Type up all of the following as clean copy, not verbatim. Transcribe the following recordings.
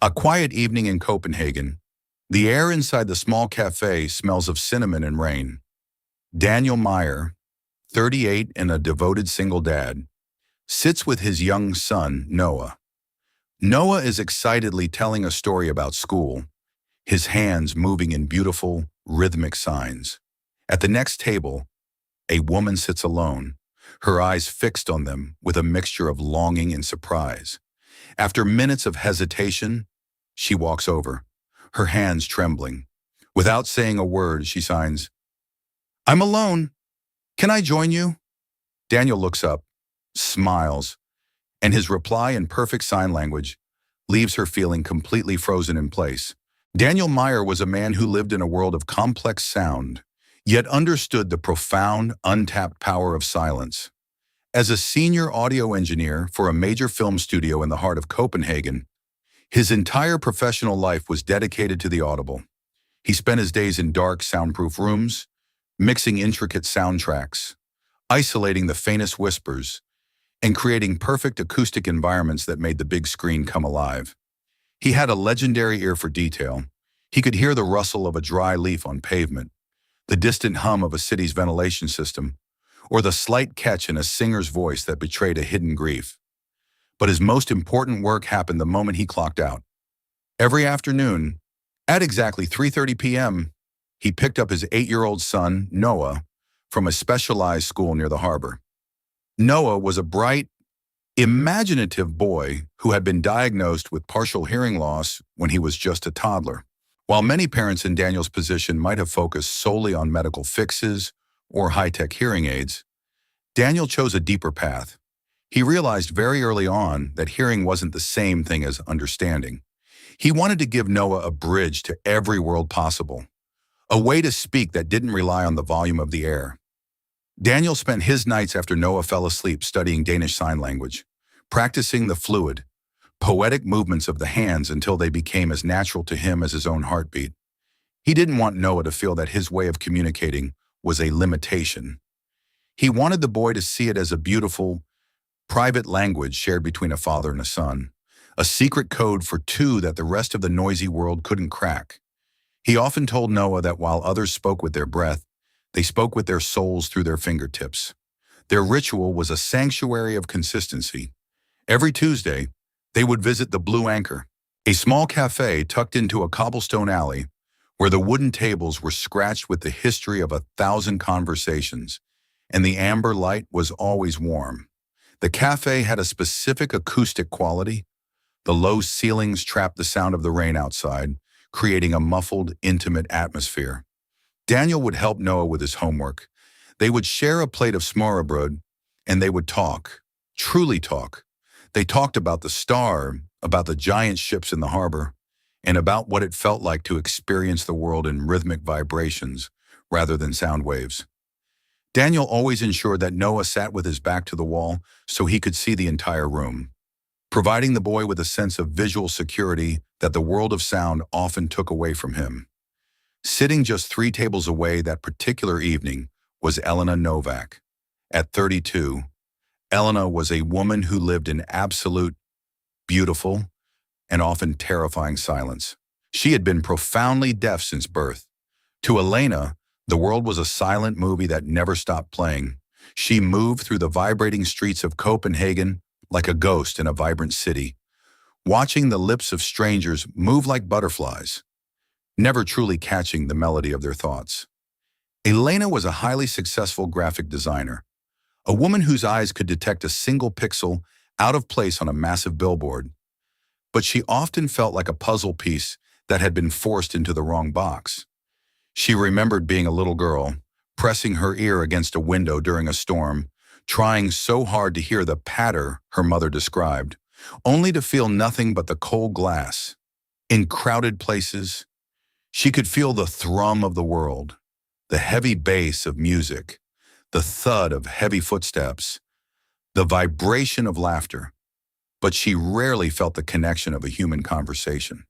A quiet evening in Copenhagen. The air inside the small café smells of cinnamon and rain. Daniel Meyer, 38 and a devoted single dad, sits with his young son, Noah. Noah is excitedly telling a story about school, his hands moving in beautiful, rhythmic signs. At the next table, a woman sits alone, her eyes fixed on them with a mixture of longing and surprise. After minutes of hesitation, she walks over, her hands trembling. Without saying a word, she signs, "I'm alone. Can I join you?" Daniel looks up, smiles, and his reply in perfect sign language leaves her feeling completely frozen in place. Daniel Meyer was a man who lived in a world of complex sound, yet understood the profound, untapped power of silence. As a senior audio engineer for a major film studio in the heart of Copenhagen, his entire professional life was dedicated to the audible. He spent his days in dark, soundproof rooms, mixing intricate soundtracks, isolating the faintest whispers, and creating perfect acoustic environments that made the big screen come alive. He had a legendary ear for detail. He could hear the rustle of a dry leaf on pavement, the distant hum of a city's ventilation system, or the slight catch in a singer's voice that betrayed a hidden grief. But his most important work happened the moment he clocked out. Every afternoon, at exactly 3:30 p.m., he picked up his 8-year-old son, Noah, from a specialized school near the harbor. Noah was a bright, imaginative boy who had been diagnosed with partial hearing loss when he was just a toddler. While many parents in Daniel's position might have focused solely on medical fixes or high-tech hearing aids, Daniel chose a deeper path. He realized very early on that hearing wasn't the same thing as understanding. He wanted to give Noah a bridge to every world possible, a way to speak that didn't rely on the volume of the air. Daniel spent his nights after Noah fell asleep studying Danish Sign Language, practicing the fluid, poetic movements of the hands until they became as natural to him as his own heartbeat. He didn't want Noah to feel that his way of communicating was a limitation. He wanted the boy to see it as a beautiful, private language shared between a father and a son, a secret code for two that the rest of the noisy world couldn't crack. He often told Noah that while others spoke with their breath, they spoke with their souls through their fingertips. Their ritual was a sanctuary of consistency. Every Tuesday, they would visit the Blue Anchor, a small café tucked into a cobblestone alley where the wooden tables were scratched with the history of 1,000 conversations, and the amber light was always warm. The cafe had a specific acoustic quality. The low ceilings trapped the sound of the rain outside, creating a muffled, intimate atmosphere. Daniel would help Noah with his homework. They would share a plate of smørrebrød, and they would talk, truly talk. They talked about the star, about the giant ships in the harbor, and about what it felt like to experience the world in rhythmic vibrations rather than sound waves. Daniel always ensured that Noah sat with his back to the wall so he could see the entire room, providing the boy with a sense of visual security that the world of sound often took away from him. Sitting just 3 tables away that particular evening was Elena Novak. At 32, Elena was a woman who lived in absolute, beautiful, and often terrifying silence. She had been profoundly deaf since birth. To Elena, the world was a silent movie that never stopped playing. She moved through the vibrating streets of Copenhagen like a ghost in a vibrant city, watching the lips of strangers move like butterflies, never truly catching the melody of their thoughts. Elena was a highly successful graphic designer, a woman whose eyes could detect a single pixel out of place on a massive billboard. But she often felt like a puzzle piece that had been forced into the wrong box. She remembered being a little girl, pressing her ear against a window during a storm, trying so hard to hear the patter her mother described, only to feel nothing but the cold glass. In crowded places, she could feel the thrum of the world, the heavy bass of music, the thud of heavy footsteps, the vibration of laughter, but she rarely felt the connection of a human conversation.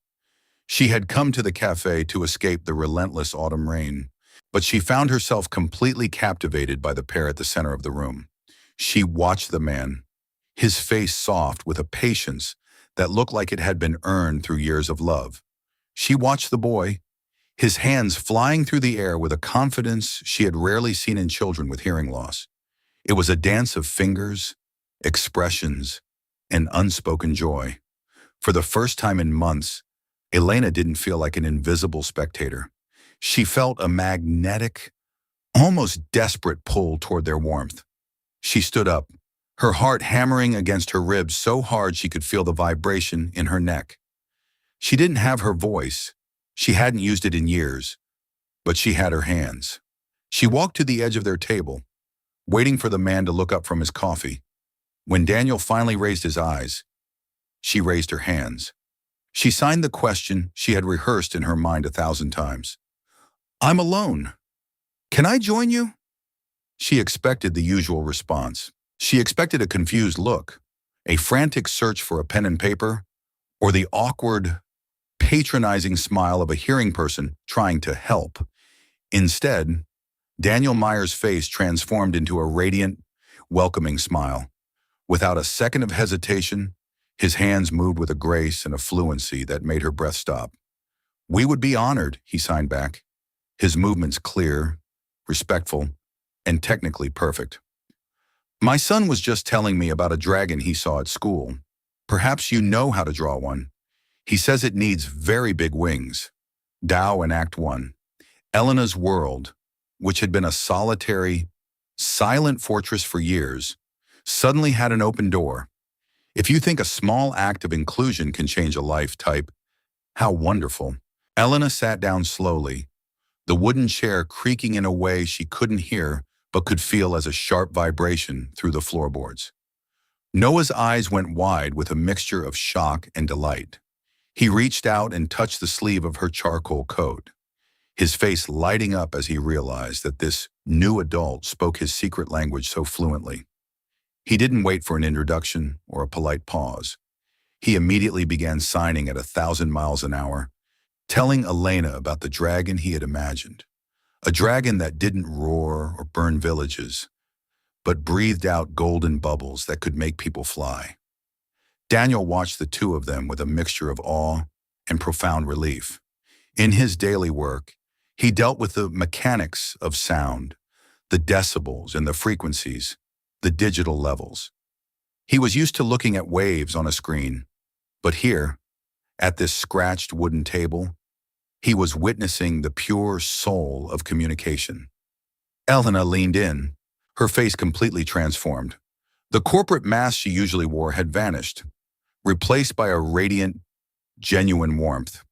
She had come to the cafe to escape the relentless autumn rain, but she found herself completely captivated by the pair at the center of the room. She watched the man, his face soft with a patience that looked like it had been earned through years of love. She watched the boy, his hands flying through the air with a confidence she had rarely seen in children with hearing loss. It was a dance of fingers, expressions, and unspoken joy. For the first time in months, Elena didn't feel like an invisible spectator. She felt a magnetic, almost desperate pull toward their warmth. She stood up, her heart hammering against her ribs so hard she could feel the vibration in her neck. She didn't have her voice. She hadn't used it in years, but she had her hands. She walked to the edge of their table, waiting for the man to look up from his coffee. When Daniel finally raised his eyes, she raised her hands. She signed the question she had rehearsed in her mind 1,000 times. "I'm alone. Can I join you?" She expected the usual response. She expected a confused look, a frantic search for a pen and paper, or the awkward, patronizing smile of a hearing person trying to help. Instead, Daniel Meyer's face transformed into a radiant, welcoming smile. Without a second of hesitation, his hands moved with a grace and a fluency that made her breath stop. "We would be honored," he signed back, his movements clear, respectful, and technically perfect. "My son was just telling me about a dragon he saw at school. Perhaps you know how to draw one. He says it needs very big wings." Tao in Act 1. Elena's world, which had been a solitary, silent fortress for years, suddenly had an open door. If you think a small act of inclusion can change a life, type, "How wonderful." Elena sat down slowly, the wooden chair creaking in a way she couldn't hear but could feel as a sharp vibration through the floorboards. Noah's eyes went wide with a mixture of shock and delight. He reached out and touched the sleeve of her charcoal coat, his face lighting up as he realized that this new adult spoke his secret language so fluently. He didn't wait for an introduction or a polite pause. He immediately began signing at 1,000 miles an hour, telling Elena about the dragon he had imagined. A dragon that didn't roar or burn villages, but breathed out golden bubbles that could make people fly. Daniel watched the two of them with a mixture of awe and profound relief. In his daily work, he dealt with the mechanics of sound, the decibels and the frequencies, the digital levels. He was used to looking at waves on a screen, but here, at this scratched wooden table, he was witnessing the pure soul of communication. Elena leaned in, her face completely transformed. The corporate mask she usually wore had vanished, replaced by a radiant, genuine warmth.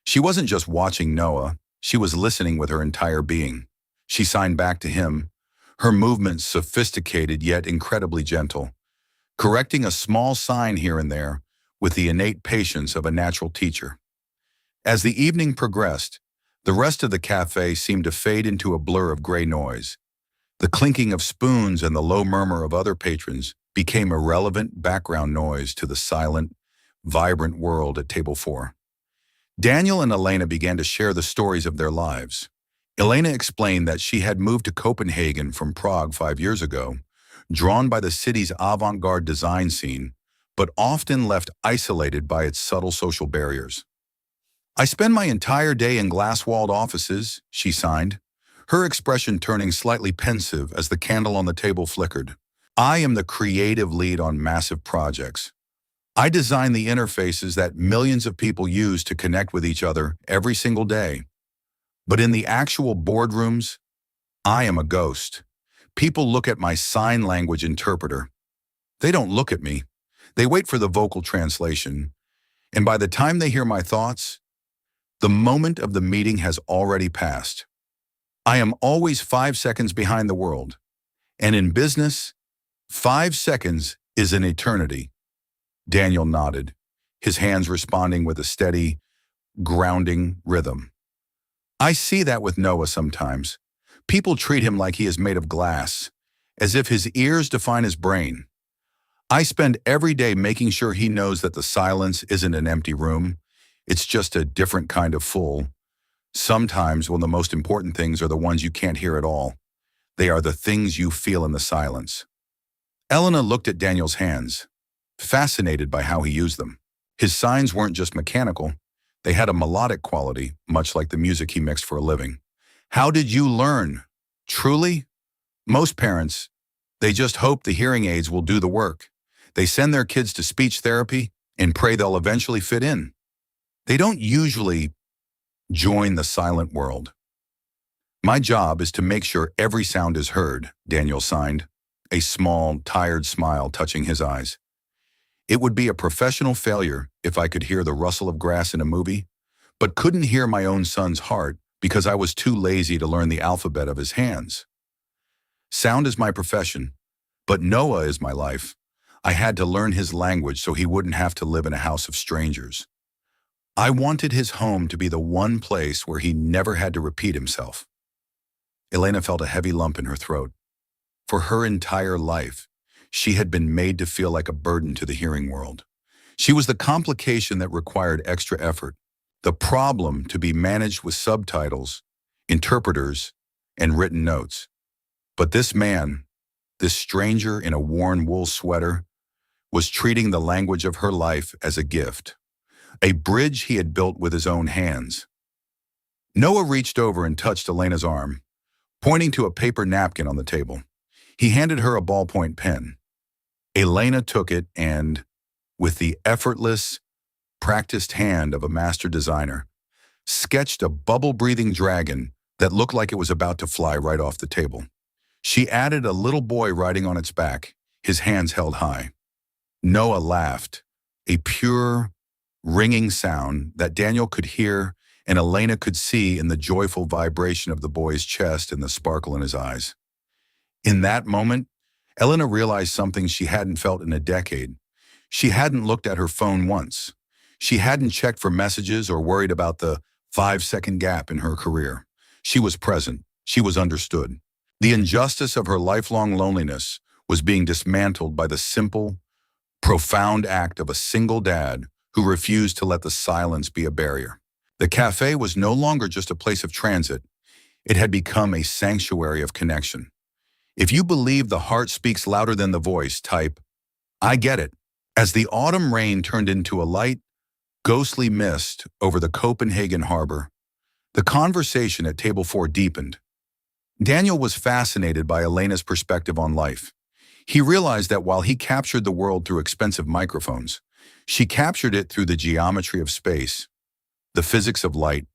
She wasn't just watching Noah, she was listening with her entire being. She signed back to him, her movements sophisticated yet incredibly gentle, correcting a small sign here and there with the innate patience of a natural teacher. As the evening progressed, the rest of the cafe seemed to fade into a blur of gray noise. The clinking of spoons and the low murmur of other patrons became irrelevant background noise to the silent, vibrant world at table 4. Daniel and Elena began to share the stories of their lives. Elena explained that she had moved to Copenhagen from Prague 5 years ago, drawn by the city's avant-garde design scene, but often left isolated by its subtle social barriers. "I spend my entire day in glass-walled offices," she signed, her expression turning slightly pensive as the candle on the table flickered. "I am the creative lead on massive projects. I design the interfaces that millions of people use to connect with each other every single day. But in the actual boardrooms, I am a ghost. People look at my sign language interpreter. They don't look at me. They wait for the vocal translation. And by the time they hear my thoughts, the moment of the meeting has already passed. I am always 5 seconds behind the world. And in business, 5 seconds is an eternity." Daniel nodded, his hands responding with a steady, grounding rhythm. "I see that with Noah sometimes. People treat him like he is made of glass, as if his ears define his brain. I spend every day making sure he knows that the silence isn't an empty room. It's just a different kind of full. Sometimes, when the most important things are the ones you can't hear at all. They are the things you feel in the silence." Elena looked at Daniel's hands, fascinated by how he used them. His signs weren't just mechanical, they had a melodic quality, much like the music he mixed for a living. How did you learn? Truly? Most parents, they just hope the hearing aids will do the work. They send their kids to speech therapy and pray they'll eventually fit in. They don't usually join the silent world. My job is to make sure every sound is heard, Daniel signed, a small, tired smile touching his eyes. It would be a professional failure if I could hear the rustle of grass in a movie, but couldn't hear my own son's heart because I was too lazy to learn the alphabet of his hands. Sound is my profession, but Noah is my life. I had to learn his language so he wouldn't have to live in a house of strangers. I wanted his home to be the one place where he never had to repeat himself. Elena felt a heavy lump in her throat. For her entire life, she had been made to feel like a burden to the hearing world. She was the complication that required extra effort, the problem to be managed with subtitles, interpreters, and written notes. But this man, this stranger in a worn wool sweater, was treating the language of her life as a gift, a bridge he had built with his own hands. Noah reached over and touched Elena's arm, pointing to a paper napkin on the table. He handed her a ballpoint pen. Elena took it and, with the effortless, practiced hand of a master designer, sketched a bubble-breathing dragon that looked like it was about to fly right off the table. She added a little boy riding on its back, his hands held high. Noah laughed, a pure, ringing sound that Daniel could hear and Elena could see in the joyful vibration of the boy's chest and the sparkle in his eyes. In that moment, Elena realized something she hadn't felt in a decade. She hadn't looked at her phone once. She hadn't checked for messages or worried about the 5-second gap in her career. She was present. She was understood. The injustice of her lifelong loneliness was being dismantled by the simple, profound act of a single dad who refused to let the silence be a barrier. The cafe was no longer just a place of transit. It had become a sanctuary of connection. If you believe the heart speaks louder than the voice, type, "I get it." As the autumn rain turned into a light, ghostly mist over the Copenhagen harbor, the conversation at table 4 deepened. Daniel was fascinated by Elena's perspective on life. He realized that while he captured the world through expensive microphones, she captured it through the geometry of space, the physics of light,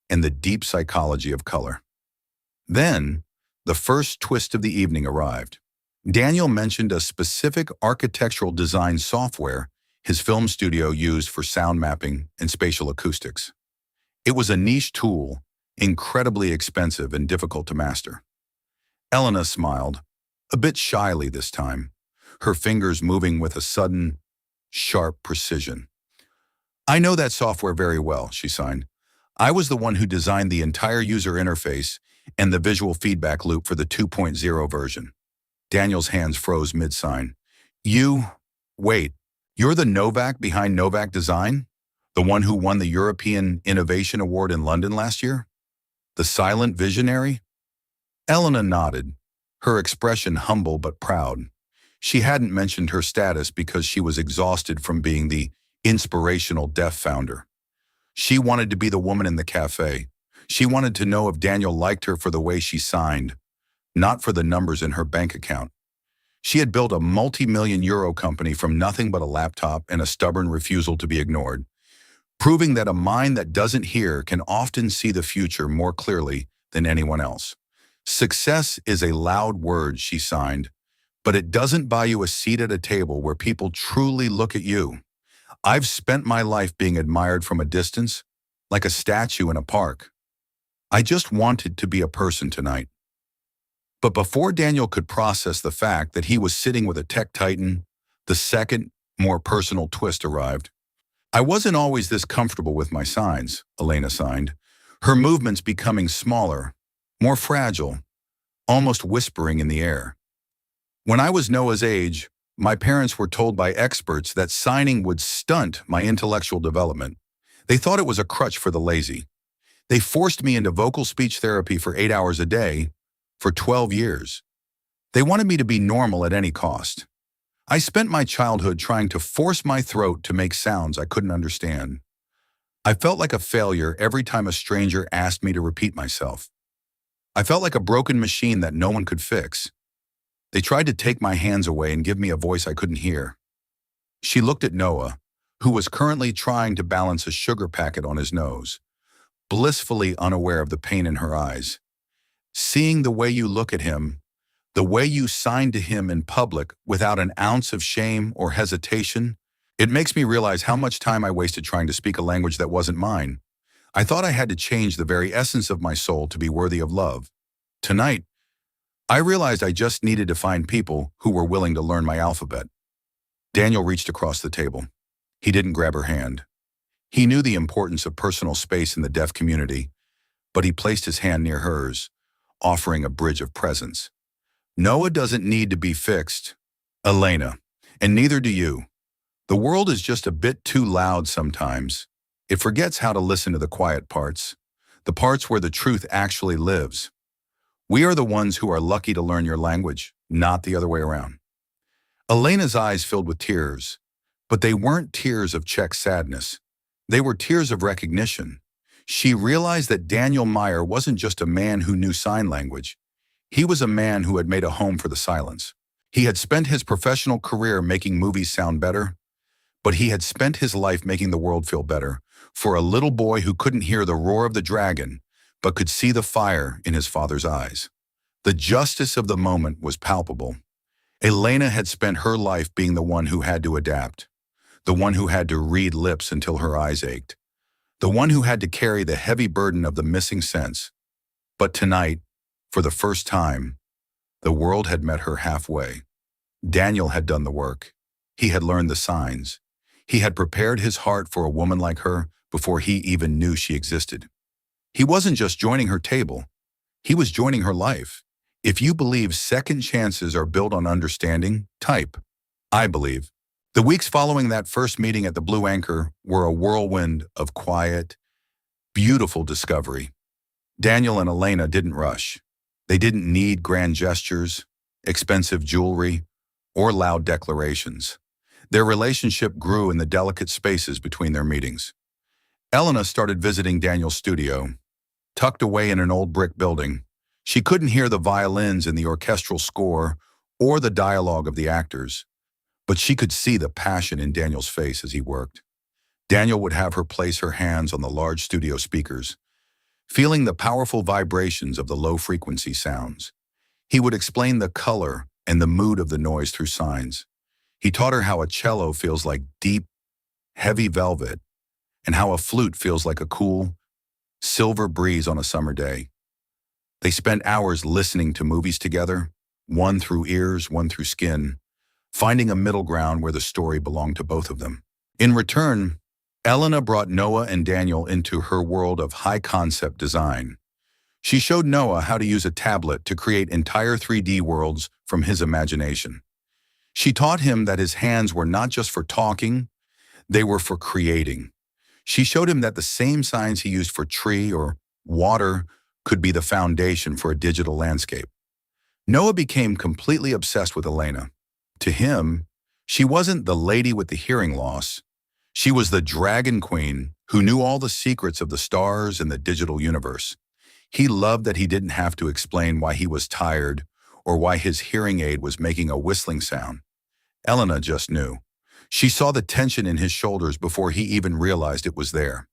and the deep psychology of color. Then, the first twist of the evening arrived. Daniel mentioned a specific architectural design software his film studio used for sound mapping and spatial acoustics. It was a niche tool, incredibly expensive and difficult to master. Elena smiled, a bit shyly this time, her fingers moving with a sudden, sharp precision. "I know that software very well," she signed. "I was the one who designed the entire user interface and the visual feedback loop for the 2.0 version. Daniel's hands froze mid-sign. Wait, you're the Novak behind Novak Design? The one who won the European Innovation Award in London last year? The silent visionary?" Elena nodded, her expression humble but proud. She hadn't mentioned her status because she was exhausted from being the inspirational deaf founder. She wanted to be the woman in the cafe. She wanted to know if Daniel liked her for the way she signed, not for the numbers in her bank account. She had built a multi-million euro company from nothing but a laptop and a stubborn refusal to be ignored, proving that a mind that doesn't hear can often see the future more clearly than anyone else. Success is a loud word, she signed, but it doesn't buy you a seat at a table where people truly look at you. I've spent my life being admired from a distance, like a statue in a park. I just wanted to be a person tonight. But before Daniel could process the fact that he was sitting with a tech titan, the second, more personal twist arrived. "I wasn't always this comfortable with my signs," Elena signed, her movements becoming smaller, more fragile, almost whispering in the air. "When I was Noah's age, my parents were told by experts that signing would stunt my intellectual development. They thought it was a crutch for the lazy. They forced me into vocal speech therapy for 8 hours a day, for 12 years. They wanted me to be normal at any cost. I spent my childhood trying to force my throat to make sounds I couldn't understand. I felt like a failure every time a stranger asked me to repeat myself. I felt like a broken machine that no one could fix. They tried to take my hands away and give me a voice I couldn't hear. She looked at Noah, who was currently trying to balance a sugar packet on his nose, blissfully unaware of the pain in her eyes. Seeing the way you look at him, the way you sign to him in public without an ounce of shame or hesitation, it makes me realize how much time I wasted trying to speak a language that wasn't mine. I thought I had to change the very essence of my soul to be worthy of love. Tonight, I realized I just needed to find people who were willing to learn my alphabet. Daniel reached across the table. He didn't grab her hand. He knew the importance of personal space in the deaf community, but he placed his hand near hers, offering a bridge of presence. Noah doesn't need to be fixed, Elena, and neither do you. The world is just a bit too loud sometimes. It forgets how to listen to the quiet parts, the parts where the truth actually lives. We are the ones who are lucky to learn your language, not the other way around. Elena's eyes filled with tears, but they weren't tears of Czech sadness. They were tears of recognition. She realized that Daniel Meyer wasn't just a man who knew sign language. He was a man who had made a home for the silence. He had spent his professional career making movies sound better, but he had spent his life making the world feel better for a little boy who couldn't hear the roar of the dragon, but could see the fire in his father's eyes. The justice of the moment was palpable. Elena had spent her life being the one who had to adapt, the one who had to read lips until her eyes ached, the one who had to carry the heavy burden of the missing sense. But tonight, for the first time, the world had met her halfway. Daniel had done the work. He had learned the signs. He had prepared his heart for a woman like her before he even knew she existed. He wasn't just joining her table. He was joining her life. If you believe second chances are built on understanding, type, I believe. The weeks following that first meeting at the Blue Anchor were a whirlwind of quiet, beautiful discovery. Daniel and Elena didn't rush. They didn't need grand gestures, expensive jewelry, or loud declarations. Their relationship grew in the delicate spaces between their meetings. Elena started visiting Daniel's studio. Tucked away in an old brick building, she couldn't hear the violins in the orchestral score or the dialogue of the actors, but she could see the passion in Daniel's face as he worked. Daniel would have her place her hands on the large studio speakers, feeling the powerful vibrations of the low-frequency sounds. He would explain the color and the mood of the noise through signs. He taught her how a cello feels like deep, heavy velvet, and how a flute feels like a cool, silver breeze on a summer day. They spent hours listening to movies together, one through ears, one through skin, finding a middle ground where the story belonged to both of them. In return, Elena brought Noah and Daniel into her world of high-concept design. She showed Noah how to use a tablet to create entire 3D worlds from his imagination. She taught him that his hands were not just for talking, they were for creating. She showed him that the same signs he used for tree or water could be the foundation for a digital landscape. Noah became completely obsessed with Elena. To him, she wasn't the lady with the hearing loss. She was the dragon queen who knew all the secrets of the stars and the digital universe. He loved that he didn't have to explain why he was tired or why his hearing aid was making a whistling sound. Elena just knew. She saw the tension in his shoulders before he even realized it was there.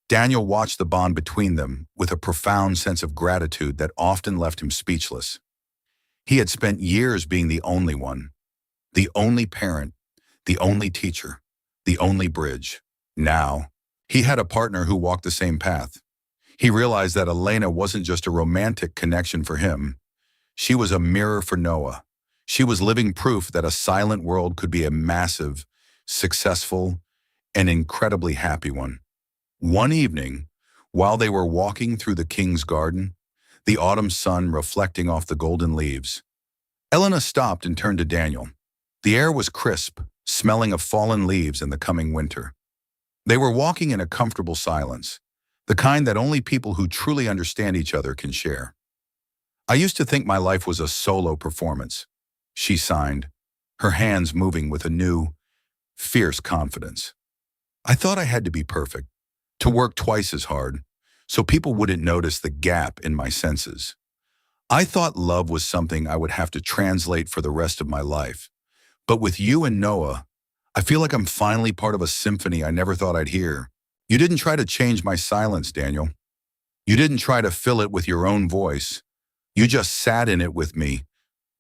Daniel watched the bond between them with a profound sense of gratitude that often left him speechless. He had spent years being the only one, the only parent, the only teacher, the only bridge. Now, he had a partner who walked the same path. He realized that Elena wasn't just a romantic connection for him. She was a mirror for Noah. She was living proof that a silent world could be a massive, successful, and incredibly happy one. One evening, while they were walking through the king's garden, the autumn sun reflecting off the golden leaves, Elena stopped and turned to Daniel. The air was crisp, smelling of fallen leaves and the coming winter. They were walking in a comfortable silence, the kind that only people who truly understand each other can share. I used to think my life was a solo performance, she signed, her hands moving with a new, fierce confidence. I thought I had to be perfect, to work twice as hard, so people wouldn't notice the gap in my senses. I thought love was something I would have to translate for the rest of my life. But with you and Noah, I feel like I'm finally part of a symphony I never thought I'd hear. You didn't try to change my silence, Daniel. You didn't try to fill it with your own voice. You just sat in it with me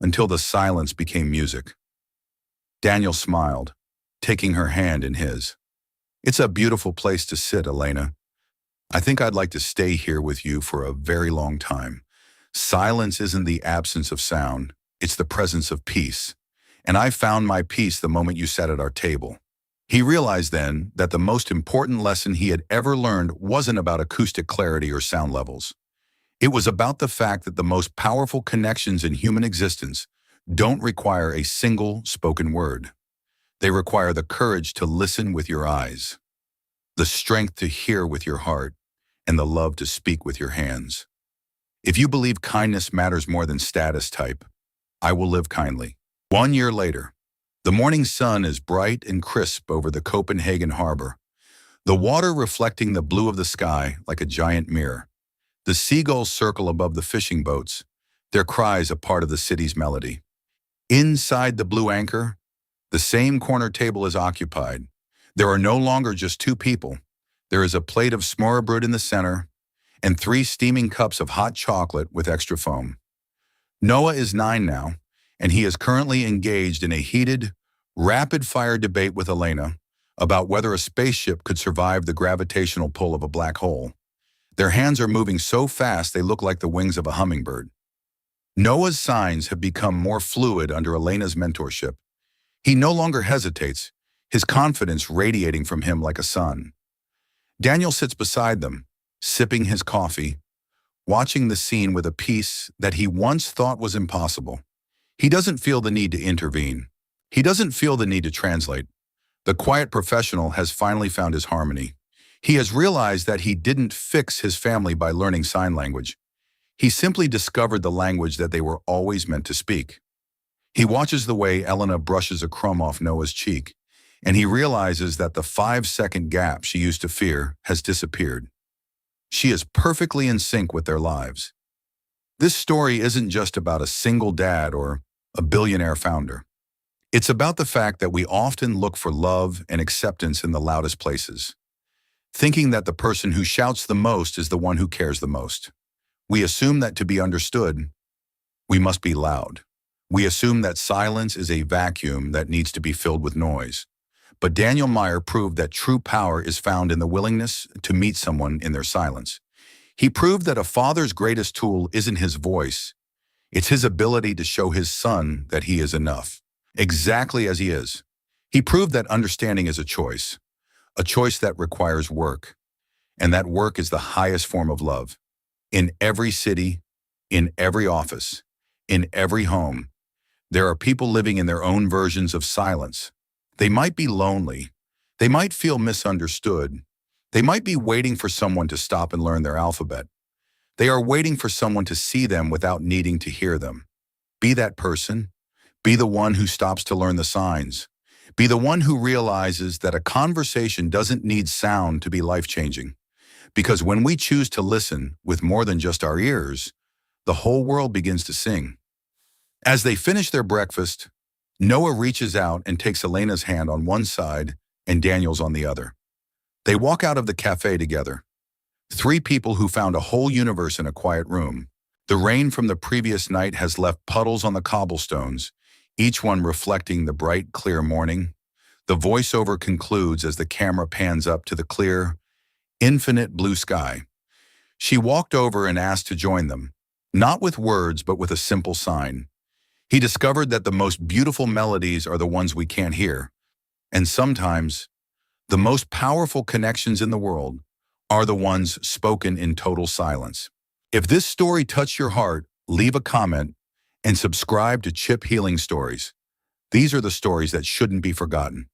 until the silence became music. Daniel smiled, taking her hand in his. It's a beautiful place to sit, Elena. I think I'd like to stay here with you for a very long time. Silence isn't the absence of sound, it's the presence of peace. And I found my peace the moment you sat at our table. He realized then that the most important lesson he had ever learned wasn't about acoustic clarity or sound levels. It was about the fact that the most powerful connections in human existence don't require a single spoken word. They require the courage to listen with your eyes, the strength to hear with your heart, and the love to speak with your hands. If you believe kindness matters more than status type, I will live kindly. 1 year later, the morning sun is bright and crisp over the Copenhagen harbor, the water reflecting the blue of the sky like a giant mirror. The seagulls circle above the fishing boats, their cries a part of the city's melody. Inside the blue anchor, the same corner table is occupied. There are no longer just two people. There is a plate of smørrebrød in the center and 3 steaming cups of hot chocolate with extra foam. Noah is 9 now, and he is currently engaged in a heated, rapid-fire debate with Elena about whether a spaceship could survive the gravitational pull of a black hole. Their hands are moving so fast they look like the wings of a hummingbird. Noah's signs have become more fluid under Elena's mentorship. He no longer hesitates, his confidence radiating from him like a sun. Daniel sits beside them, sipping his coffee, watching the scene with a peace that he once thought was impossible. He doesn't feel the need to intervene. He doesn't feel the need to translate. The quiet professional has finally found his harmony. He has realized that he didn't fix his family by learning sign language. He simply discovered the language that they were always meant to speak. He watches the way Elena brushes a crumb off Noah's cheek, and he realizes that the 5-second gap she used to fear has disappeared. She is perfectly in sync with their lives. This story isn't just about a single dad or a billionaire founder. It's about the fact that we often look for love and acceptance in the loudest places, thinking that the person who shouts the most is the one who cares the most. We assume that to be understood, we must be loud. We assume that silence is a vacuum that needs to be filled with noise. But Daniel Meyer proved that true power is found in the willingness to meet someone in their silence. He proved that a father's greatest tool isn't his voice. It's his ability to show his son that he is enough, exactly as he is. He proved that understanding is a choice that requires work, and that work is the highest form of love. In every city, in every office, in every home, there are people living in their own versions of silence. They might be lonely. They might feel misunderstood. They might be waiting for someone to stop and learn their alphabet. They are waiting for someone to see them without needing to hear them. Be that person. Be the one who stops to learn the signs. Be the one who realizes that a conversation doesn't need sound to be life-changing. Because when we choose to listen with more than just our ears, the whole world begins to sing. As they finish their breakfast, Noah reaches out and takes Elena's hand on one side and Daniel's on the other. They walk out of the café together. 3 people who found a whole universe in a quiet room. The rain from the previous night has left puddles on the cobblestones, each one reflecting the bright, clear morning. The voiceover concludes as the camera pans up to the clear, infinite blue sky. She walked over and asked to join them, not with words, but with a simple sign. He discovered that the most beautiful melodies are the ones we can't hear, and sometimes the most powerful connections in the world are the ones spoken in total silence. If this story touched your heart, leave a comment and subscribe to Chip Healing Stories. These are the stories that shouldn't be forgotten.